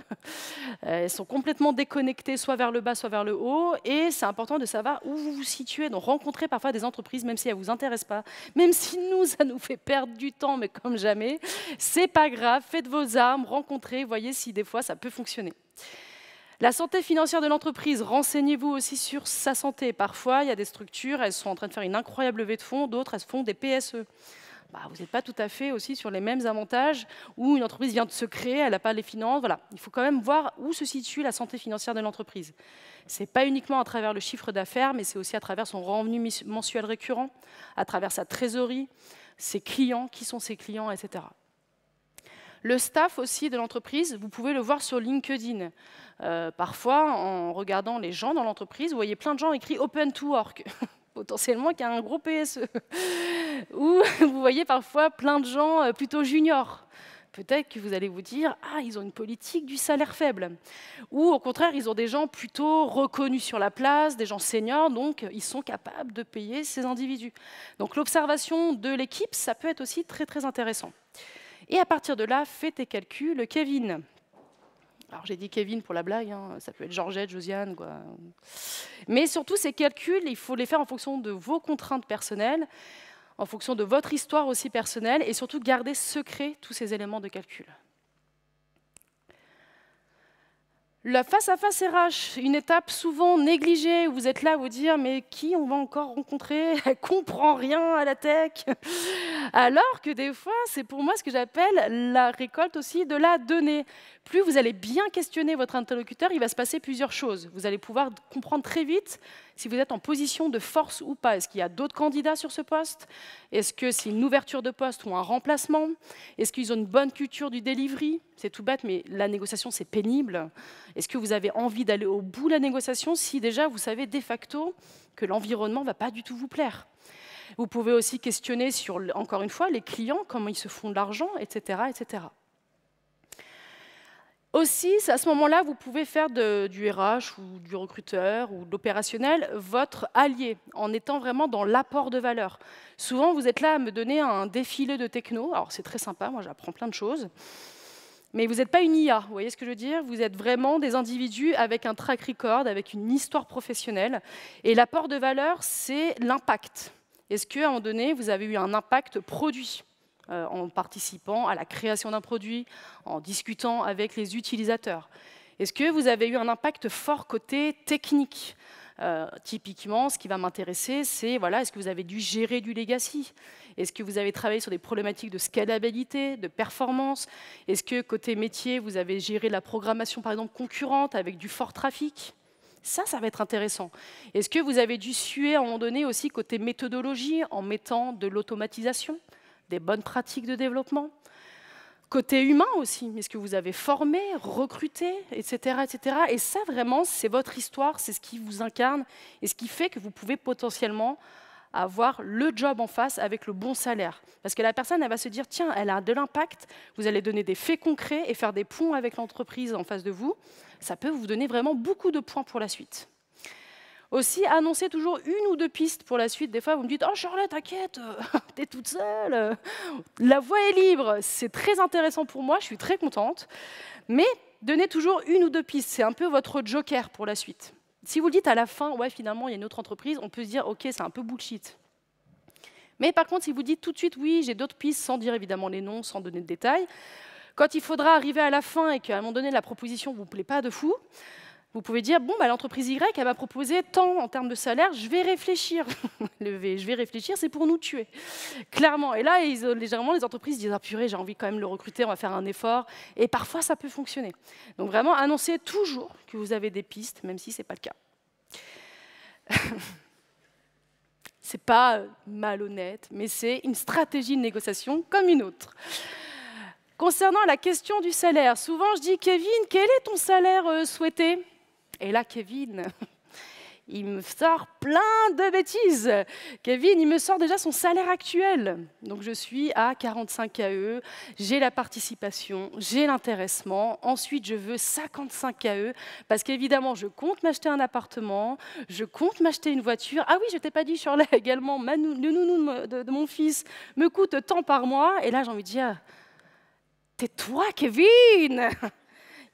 Speaker 1: Elles sont complètement déconnectées, soit vers le bas, soit vers le haut. Et c'est important de savoir où vous vous situez. Donc, rencontrez parfois des entreprises, même si elles ne vous intéressent pas. Même si nous, ça nous fait perdre du temps, mais comme jamais. C'est pas grave, faites vos armes, rencontrez, voyez si des fois, ça peut fonctionner. La santé financière de l'entreprise, renseignez-vous aussi sur sa santé. Parfois, il y a des structures, elles sont en train de faire une incroyable levée de fonds, d'autres, elles font des PSE. Vous n'êtes pas tout à fait aussi sur les mêmes avantages, où une entreprise vient de se créer, elle n'a pas les finances. Voilà. Il faut quand même voir où se situe la santé financière de l'entreprise. Ce n'est pas uniquement à travers le chiffre d'affaires, mais c'est aussi à travers son revenu mensuel récurrent, à travers sa trésorerie, ses clients, qui sont ses clients, etc. Le staff aussi de l'entreprise, vous pouvez le voir sur LinkedIn. Parfois, en regardant les gens dans l'entreprise, vous voyez plein de gens écrits « Open to Work ». Potentiellement qu'il y a un gros PSE. Ou vous voyez parfois plein de gens plutôt juniors. Peut-être que vous allez vous dire « Ah, ils ont une politique du salaire faible ». Ou au contraire, ils ont des gens plutôt reconnus sur la place, des gens seniors, donc ils sont capables de payer ces individus. Donc l'observation de l'équipe, ça peut être aussi très intéressant. Et à partir de là, faites tes calculs, Kevin. Alors j'ai dit Kevin pour la blague, hein, ça peut être Georgette, Josiane, quoi. Mais surtout ces calculs, il faut les faire en fonction de vos contraintes personnelles, en fonction de votre histoire aussi personnelle, et surtout garder secret tous ces éléments de calcul. La face-à-face RH, une étape souvent négligée, où vous êtes là à vous dire « mais qui on va encore rencontrer? Elle ne comprend rien à la tech ». Alors que des fois, c'est pour moi ce que j'appelle la récolte aussi de la donnée. Plus vous allez bien questionner votre interlocuteur, il va se passer plusieurs choses. Vous allez pouvoir comprendre très vite si vous êtes en position de force ou pas. Est-ce qu'il y a d'autres candidats sur ce poste? Est-ce que c'est une ouverture de poste ou un remplacement? Est-ce qu'ils ont une bonne culture du delivery? C'est tout bête, mais la négociation, c'est pénible. Est-ce que vous avez envie d'aller au bout de la négociation si déjà vous savez de facto que l'environnement ne va pas du tout vous plaire? Vous pouvez aussi questionner sur, encore une fois, les clients, comment ils se font de l'argent, etc., etc. Aussi, c'est à ce moment-là, vous pouvez faire du RH ou du recruteur ou de l'opérationnel votre allié, en étant vraiment dans l'apport de valeur. Souvent, vous êtes là à me donner un défilé de techno. Alors, c'est très sympa, moi j'apprends plein de choses. Mais vous n'êtes pas une IA, vous voyez ce que je veux dire? Vous êtes vraiment des individus avec un track record, avec une histoire professionnelle. Et l'apport de valeur, c'est l'impact. Est-ce qu'à un moment donné, vous avez eu un impact produit en participant à la création d'un produit, en discutant avec les utilisateurs? Est-ce que vous avez eu un impact fort côté technique? Typiquement, ce qui va m'intéresser, c'est voilà, est-ce que vous avez dû gérer du legacy? Est-ce que vous avez travaillé sur des problématiques de scalabilité, de performance? Est-ce que côté métier, vous avez géré la programmation, par exemple, concurrente avec du fort trafic? Ça va être intéressant. Est-ce que vous avez dû suer à un moment donné aussi côté méthodologie en mettant de l'automatisation, des bonnes pratiques de développement? Côté humain aussi, est-ce que vous avez formé, recruté, etc., etc. Et ça, vraiment, c'est votre histoire, c'est ce qui vous incarne et ce qui fait que vous pouvez potentiellement avoir le job en face avec le bon salaire. Parce que la personne, elle va se dire, tiens, elle a de l'impact, vous allez donner des faits concrets et faire des ponts avec l'entreprise en face de vous. Ça peut vous donner vraiment beaucoup de points pour la suite. Aussi, annoncez toujours une ou deux pistes pour la suite. Des fois, vous me dites « Oh Charlotte, t'inquiète, t'es toute seule, la voie est libre ». C'est très intéressant pour moi, je suis très contente. Mais donnez toujours une ou deux pistes, c'est un peu votre joker pour la suite. Si vous le dites à la fin « Ouais, finalement, il y a une autre entreprise », on peut se dire « Ok, c'est un peu bullshit ». Mais par contre, si vous dites tout de suite « Oui, j'ai d'autres pistes », sans dire évidemment les noms, sans donner de détails, quand il faudra arriver à la fin et qu'à un moment donné, la proposition ne vous plaît pas de fou, vous pouvez dire, bon, bah, l'entreprise Y, elle m'a proposé tant en termes de salaire, je vais réfléchir. Je vais réfléchir, c'est pour nous tuer. Clairement. Et là, légèrement, les entreprises disent, ah purée, j'ai envie quand même de le recruter, on va faire un effort. Et parfois, ça peut fonctionner. Donc vraiment, annoncez toujours que vous avez des pistes, même si ce n'est pas le cas. Ce n'est pas malhonnête, mais c'est une stratégie de négociation comme une autre. Concernant la question du salaire, souvent je dis, Kevin, quel est ton salaire souhaité? Et là, Kevin, il me sort plein de bêtises. Kevin, il me sort déjà son salaire actuel. Donc, je suis à 45 KE, j'ai la participation, j'ai l'intéressement. Ensuite, je veux 55 KE parce qu'évidemment, je compte m'acheter un appartement, je compte m'acheter une voiture. Ah oui, je ne t'ai pas dit, Shirley, également, le nounou de mon fils me coûte tant par mois. Et là, j'ai envie de dire, tais-toi, Kevin!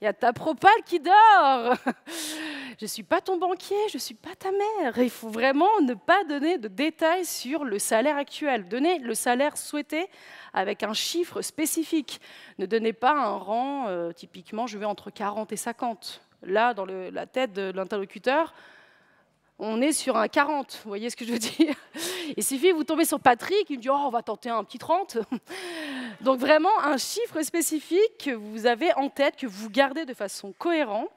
Speaker 1: Il y a ta propale qui dort. Je ne suis pas ton banquier, je ne suis pas ta mère. Il faut vraiment ne pas donner de détails sur le salaire actuel. Donnez le salaire souhaité avec un chiffre spécifique. Ne donnez pas un rang, typiquement, je vais entre 40 et 50. Là, dans la tête de l'interlocuteur, on est sur un 40, vous voyez ce que je veux dire? Il suffit, vous tombez sur Patrick, il me dit « Oh, on va tenter un petit 30 ». Donc vraiment, un chiffre spécifique que vous avez en tête, que vous gardez de façon cohérente.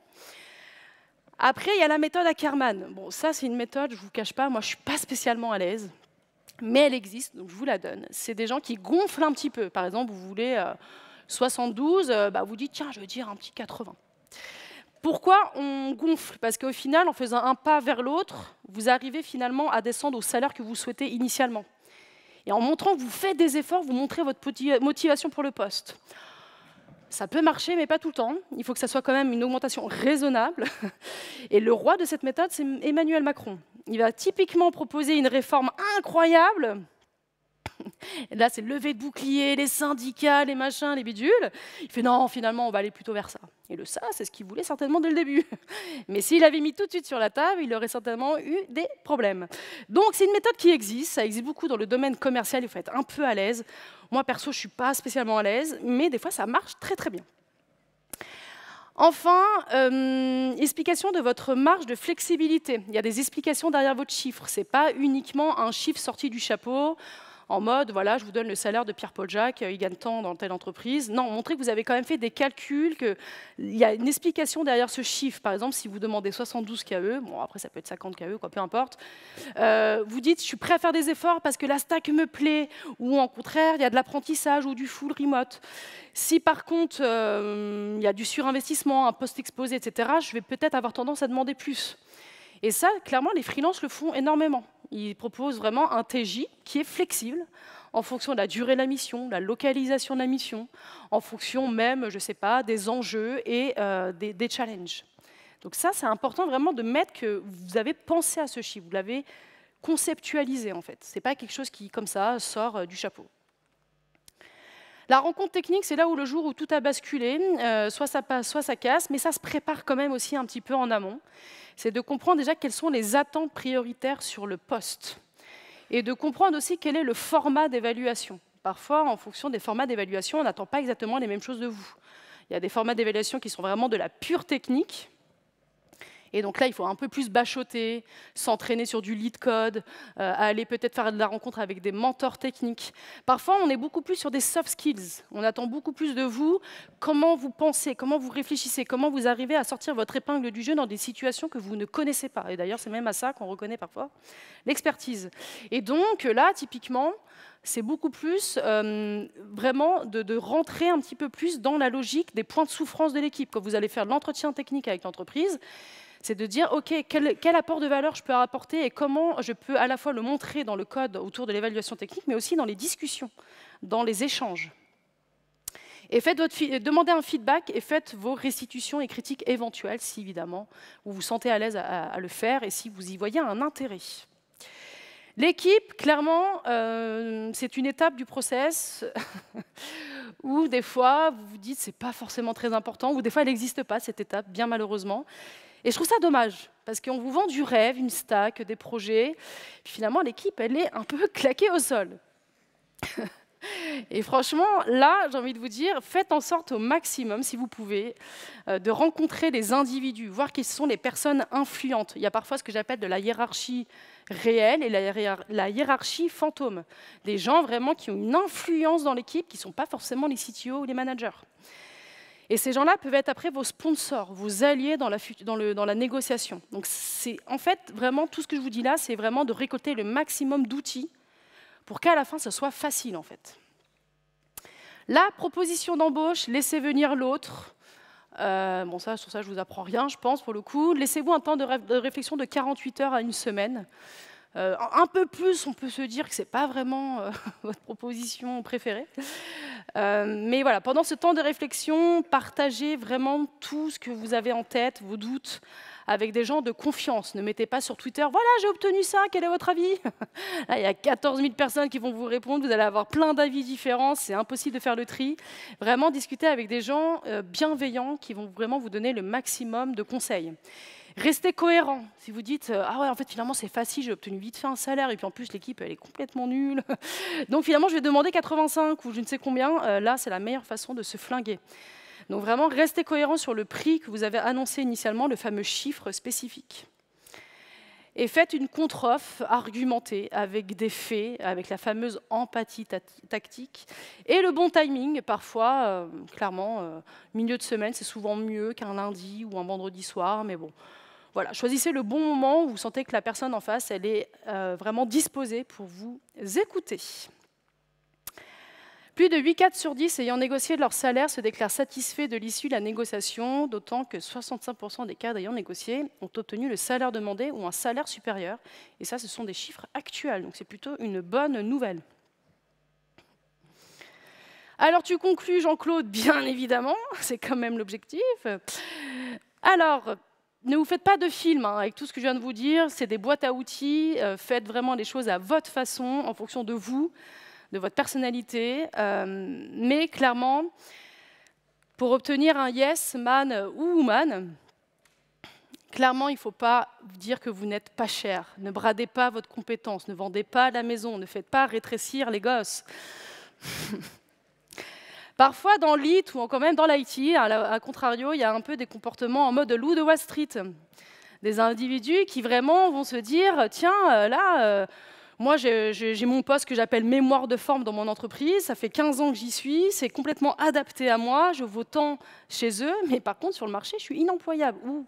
Speaker 1: Après, il y a la méthode Ackermann. Bon, ça, c'est une méthode, je ne vous cache pas, moi, je ne suis pas spécialement à l'aise, mais elle existe, donc je vous la donne. C'est des gens qui gonflent un petit peu. Par exemple, vous voulez 72, vous dites « Tiens, je veux dire un petit 80 ». Pourquoi on gonfle? Parce qu'au final, en faisant un pas vers l'autre, vous arrivez finalement à descendre au salaire que vous souhaitez initialement. Et en montrant que vous faites des efforts, vous montrez votre motivation pour le poste. Ça peut marcher, mais pas tout le temps. Il faut que ça soit quand même une augmentation raisonnable. Et le roi de cette méthode, c'est Emmanuel Macron. Il va typiquement proposer une réforme incroyable. Et là, c'est levé de bouclier, les syndicats, les machins, les bidules. Il fait non, finalement, on va aller plutôt vers ça. Et le ça, c'est ce qu'il voulait certainement dès le début. Mais s'il avait mis tout de suite sur la table, il aurait certainement eu des problèmes. Donc, c'est une méthode qui existe. Ça existe beaucoup dans le domaine commercial. Il faut être un peu à l'aise. Moi, perso, je ne suis pas spécialement à l'aise, mais des fois, ça marche très, très bien. Enfin, explication de votre marge de flexibilité. Il y a des explications derrière votre chiffre. Ce n'est pas uniquement un chiffre sorti du chapeau, en mode, voilà, je vous donne le salaire de Pierre-Paul Jacques, il gagne tant dans telle entreprise. Non, montrez que vous avez quand même fait des calculs, qu'il y a une explication derrière ce chiffre. Par exemple, si vous demandez 72 KE, bon, après ça peut être 50 KE, quoi, peu importe, vous dites, je suis prêt à faire des efforts parce que la stack me plaît, ou en contraire, il y a de l'apprentissage ou du full remote. Si par contre, il y a du surinvestissement, un poste exposé, etc., je vais peut-être avoir tendance à demander plus. Et ça, clairement, les freelances le font énormément. il propose vraiment un TJ qui est flexible en fonction de la durée de la mission, la localisation de la mission, en fonction même, je ne sais pas, des enjeux et des challenges. Donc ça, c'est important vraiment de mettre que vous avez pensé à ce chiffre, vous l'avez conceptualisé en fait. Ce n'est pas quelque chose qui, comme ça, sort du chapeau. La rencontre technique, c'est là où le jour où tout a basculé, soit ça passe, soit ça casse, mais ça se prépare quand même aussi un petit peu en amont. C'est de comprendre déjà quelles sont les attentes prioritaires sur le poste et de comprendre aussi quel est le format d'évaluation. Parfois, en fonction des formats d'évaluation, on n'attend pas exactement les mêmes choses de vous. Il y a des formats d'évaluation qui sont vraiment de la pure technique. Et donc là, il faut un peu plus bachoter, s'entraîner sur du lead code, aller peut-être faire de la rencontre avec des mentors techniques. Parfois, on est beaucoup plus sur des soft skills. On attend beaucoup plus de vous, comment vous pensez, comment vous réfléchissez, comment vous arrivez à sortir votre épingle du jeu dans des situations que vous ne connaissez pas. Et d'ailleurs, c'est même à ça qu'on reconnaît parfois l'expertise. Et donc là, typiquement, c'est beaucoup plus vraiment de rentrer un petit peu plus dans la logique des points de souffrance de l'équipe. Quand vous allez faire l'entretien technique avec l'entreprise, c'est de dire, OK, quel apport de valeur je peux apporter et comment je peux à la fois le montrer dans le code autour de l'évaluation technique, mais aussi dans les discussions, dans les échanges. Et demandez un feedback et faites vos restitutions et critiques éventuelles, si évidemment vous vous sentez à l'aise à le faire et si vous y voyez un intérêt. L'équipe, clairement, c'est une étape du process où des fois, vous vous dites que ce n'est pas forcément très important, ou des fois, elle n'existe pas, cette étape, bien malheureusement. Et je trouve ça dommage, parce qu'on vous vend du rêve, une stack, des projets, puis finalement, l'équipe, elle est un peu claquée au sol. Et franchement, là, j'ai envie de vous dire, faites en sorte au maximum, si vous pouvez, de rencontrer les individus, voir qui sont les personnes influentes. Il y a parfois ce que j'appelle de la hiérarchie réelle et la hiérarchie fantôme. Des gens vraiment qui ont une influence dans l'équipe, qui ne sont pas forcément les CTO ou les managers. Et ces gens-là peuvent être après vos sponsors, vos alliés dans la négociation. Donc c'est en fait vraiment tout ce que je vous dis là, c'est vraiment de récolter le maximum d'outils pour qu'à la fin, ce soit facile en fait. La proposition d'embauche, laissez venir l'autre. Bon, sur ça, je ne vous apprends rien, je pense, pour le coup. Laissez-vous un temps de réflexion de 48 heures à une semaine. Un peu plus, on peut se dire que ce n'est pas vraiment votre proposition préférée. Mais voilà, pendant ce temps de réflexion, partagez vraiment tout ce que vous avez en tête, vos doutes, avec des gens de confiance. Ne mettez pas sur Twitter « Voilà, j'ai obtenu ça, quel est votre avis ?» Là, il y a 14 000 personnes qui vont vous répondre, vous allez avoir plein d'avis différents, c'est impossible de faire le tri. Vraiment, discutez avec des gens bienveillants qui vont vraiment vous donner le maximum de conseils. Restez cohérent. Si vous dites « Ah ouais, en fait, finalement, c'est facile, j'ai obtenu vite fait un salaire, et puis en plus, l'équipe, elle est complètement nulle. Donc finalement, je vais demander 85 ou je ne sais combien. » Là, c'est la meilleure façon de se flinguer. Donc vraiment, restez cohérent sur le prix que vous avez annoncé initialement, le fameux chiffre spécifique. Et faites une contre-offre argumentée avec des faits, avec la fameuse empathie tactique et le bon timing. Parfois, clairement, milieu de semaine, c'est souvent mieux qu'un lundi ou un vendredi soir, mais bon. Voilà, choisissez le bon moment où vous sentez que la personne en face, elle est vraiment disposée pour vous écouter. Plus de 8 cadres sur 10 ayant négocié leur salaire se déclarent satisfaits de l'issue de la négociation, d'autant que 65% des cadres ayant négocié ont obtenu le salaire demandé ou un salaire supérieur. Et ça, ce sont des chiffres actuels, donc c'est plutôt une bonne nouvelle. Alors tu conclus, Jean-Claude, bien évidemment, c'est quand même l'objectif. Alors, ne vous faites pas de film avec tout ce que je viens de vous dire, c'est des boîtes à outils, faites vraiment les choses à votre façon, en fonction de vous, de votre personnalité, mais clairement, pour obtenir un yes, man ou woman, clairement, il ne faut pas vous dire que vous n'êtes pas cher. Ne bradez pas votre compétence, ne vendez pas la maison, ne faites pas rétrécir les gosses. Parfois, dans l'IT ou quand même dans l'IT, à contrario, il y a un peu des comportements en mode loup de Wall Street. Des individus qui vraiment vont se dire « Tiens, là, moi, j'ai mon poste que j'appelle mémoire de forme dans mon entreprise. Ça fait 15 ans que j'y suis. C'est complètement adapté à moi. Je vaux tant chez eux. Mais par contre, sur le marché, je suis inemployable ou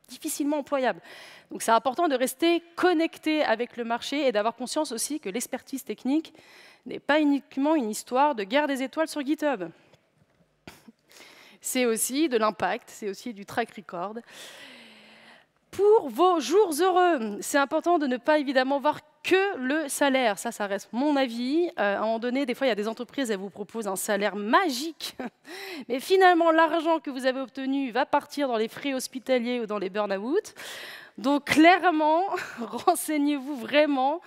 Speaker 1: difficilement employable. » Donc, c'est important de rester connecté avec le marché et d'avoir conscience aussi que l'expertise technique n'est pas uniquement une histoire de guerre des étoiles sur GitHub. C'est aussi de l'impact, c'est aussi du track record. Pour vos jours heureux, c'est important de ne pas évidemment voir que le salaire. Ça reste mon avis. À un moment donné, des fois, il y a des entreprises, elles vous proposent un salaire magique. Mais finalement, l'argent que vous avez obtenu va partir dans les frais hospitaliers ou dans les burn-out. Donc, clairement, renseignez-vous vraiment.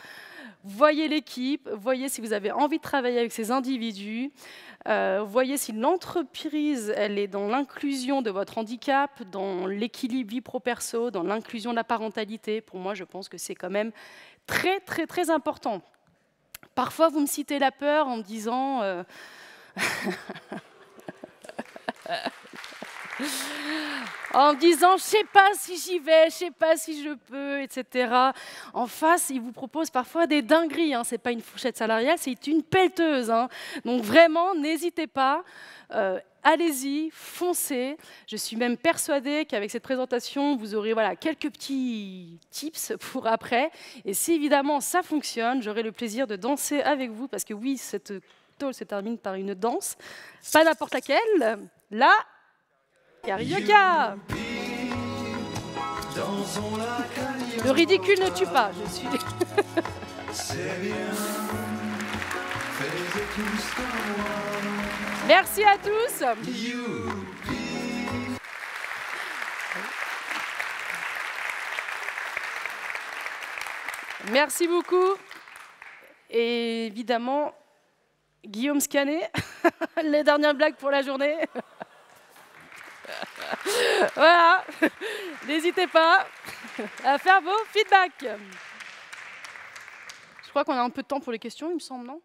Speaker 1: Voyez l'équipe, voyez si vous avez envie de travailler avec ces individus, voyez si l'entreprise elle est dans l'inclusion de votre handicap, dans l'équilibre vie pro-perso, dans l'inclusion de la parentalité. Pour moi, je pense que c'est quand même très, très, très important. Parfois, vous me citez la peur en me disant... en me disant, je ne sais pas si j'y vais, je ne sais pas si je peux, etc. En face, ils vous proposent parfois des dingueries. Ce n'est pas une fourchette salariale, c'est une pelleteuse. Donc vraiment, n'hésitez pas. Allez-y, foncez. Je suis même persuadée qu'avec cette présentation, vous aurez quelques petits tips pour après. Et si évidemment ça fonctionne, j'aurai le plaisir de danser avec vous. Parce que oui, cette talk se termine par une danse. Pas n'importe laquelle. Là, Carioca. Le ridicule ne tue pas, je suis... Merci à tous. Merci beaucoup. Et évidemment, Guillaume Scanet, les dernières blagues pour la journée. Voilà, n'hésitez pas à faire vos feedbacks. Je crois qu'on a un peu de temps pour les questions, il me semble, non ?